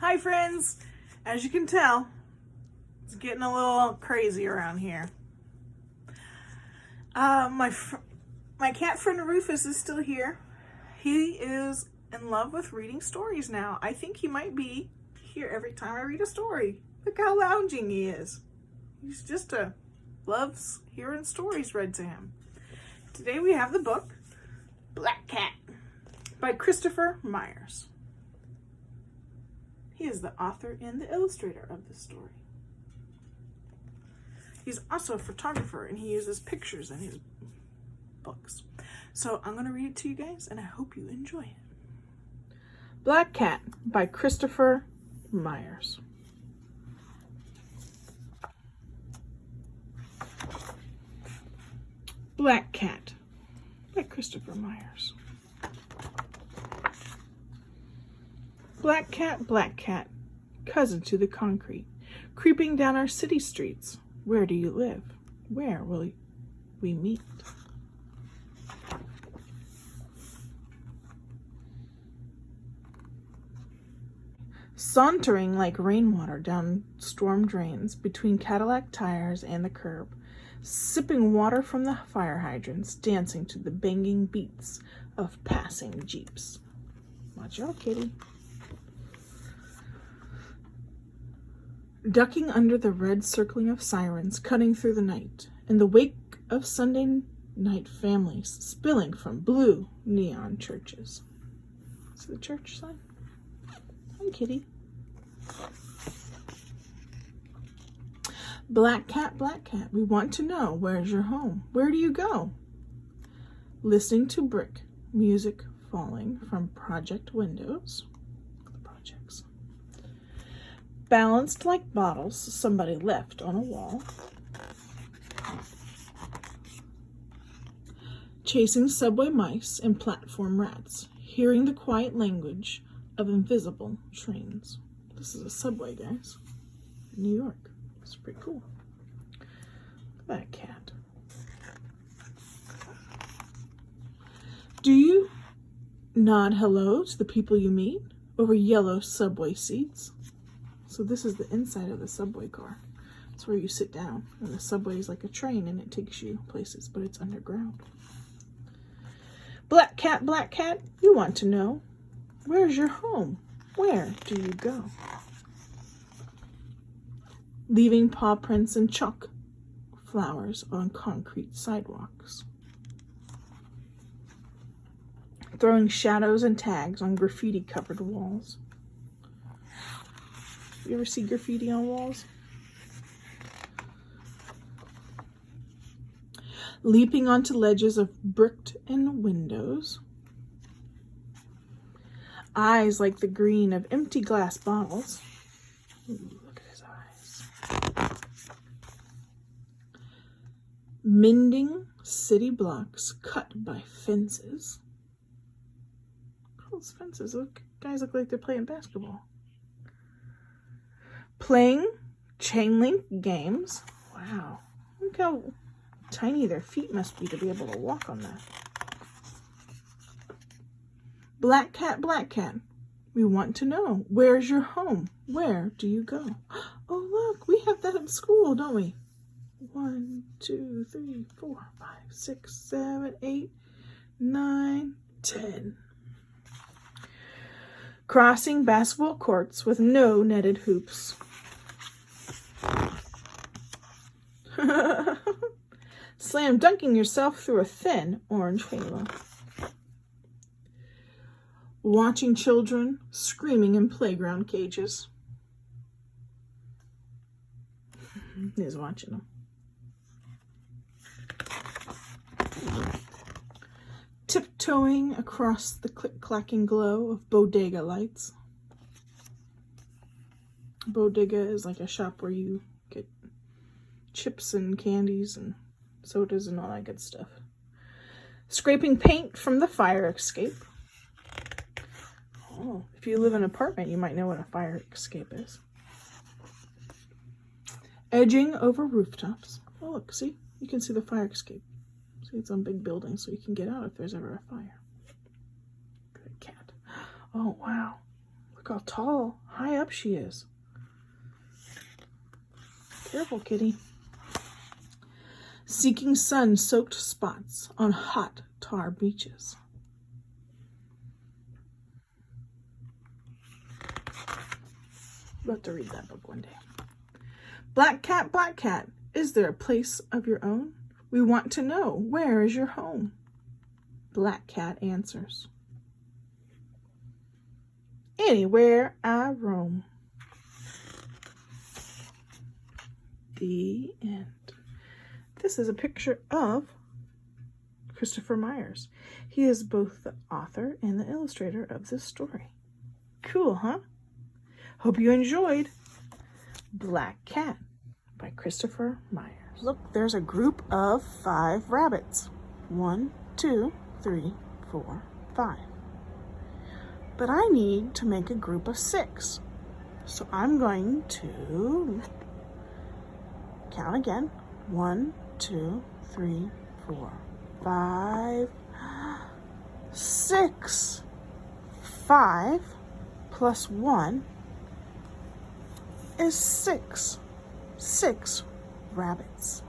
Hi friends! As you can tell, it's getting a little crazy around here. My cat friend Rufus is still here. He is in love with reading stories now. I think he might be here every time I read a story. Look how lounging he is. He's just loves hearing stories read to him. Today we have the book Black Cat by Christopher Myers. He is the author and the illustrator of this story. He's also a photographer and he uses pictures in his books. So I'm going to read it to you guys and I hope you enjoy it. Black Cat by Christopher Myers. Black Cat by Christopher Myers. Black cat, cousin to the concrete, creeping down our city streets. Where do you live? Where will we meet? Sauntering like rainwater down storm drains between Cadillac tires and the curb, sipping water from the fire hydrants, dancing to the banging beats of passing jeeps. Watch out, kitty. Ducking under the red circling of sirens cutting through the night, in the wake of Sunday night families spilling from blue neon churches. See the church sign? Hi, kitty. Black cat, we want to know, where's your home? Where do you go? Listening to brick music falling from project windows. The projects. Balanced like bottles somebody left on a wall. Chasing subway mice and platform rats, hearing the quiet language of invisible trains. This is a subway, guys. New York. It's pretty cool. That cat. Do you nod hello to the people you meet over yellow subway seats? So this is the inside of the subway car. It's where you sit down. And the subway is like a train and it takes you places, but it's underground. Black cat, you want to know, where's your home? Where do you go? Leaving paw prints and chalk flowers on concrete sidewalks. Throwing shadows and tags on graffiti-covered walls. You ever see graffiti on walls? Leaping onto ledges of bricked-in windows. Eyes like the green of empty glass bottles. Ooh, look at his eyes. Mending city blocks cut by fences. Those fences, look, guys look like they're playing basketball. Playing chain link games. Wow, look how tiny their feet must be to be able to walk on that. Black cat, we want to know, where's your home? Where do you go? Oh, look, we have that at school, don't we? 1, 2, 3, 4, 5, 6, 7, 8, 9, 10. Crossing basketball courts with no netted hoops. Slam dunking yourself through a thin orange halo. Watching children screaming in playground cages. He's watching them. Tiptoeing across the click-clacking glow of bodega lights. Bodega is like a shop where you get chips and candies and sodas and all that good stuff. Scraping paint from the fire escape. Oh, if you live in an apartment, you might know what a fire escape is. Edging over rooftops. Oh, look, see? You can see the fire escape. See, it's on big buildings, so you can get out if there's ever a fire. Good cat. Oh, wow. Look how tall, high up she is. Careful, kitty. Seeking sun-soaked spots on hot tar beaches. We'll have to read that book one day. Black cat, is there a place of your own? We want to know, where is your home? Black cat answers, anywhere I roam. The end. This is a picture of Christopher Myers. He is both the author and the illustrator of this story. Cool, huh? Hope you enjoyed Black Cat by Christopher Myers. Look, there's a group of 5 rabbits. 1, 2, 3, 4, 5. But I need to make a group of 6. So I'm going to count again. 1, 2, 3, 4, 5, 6. 5 plus 1 is 6. 6 rabbits.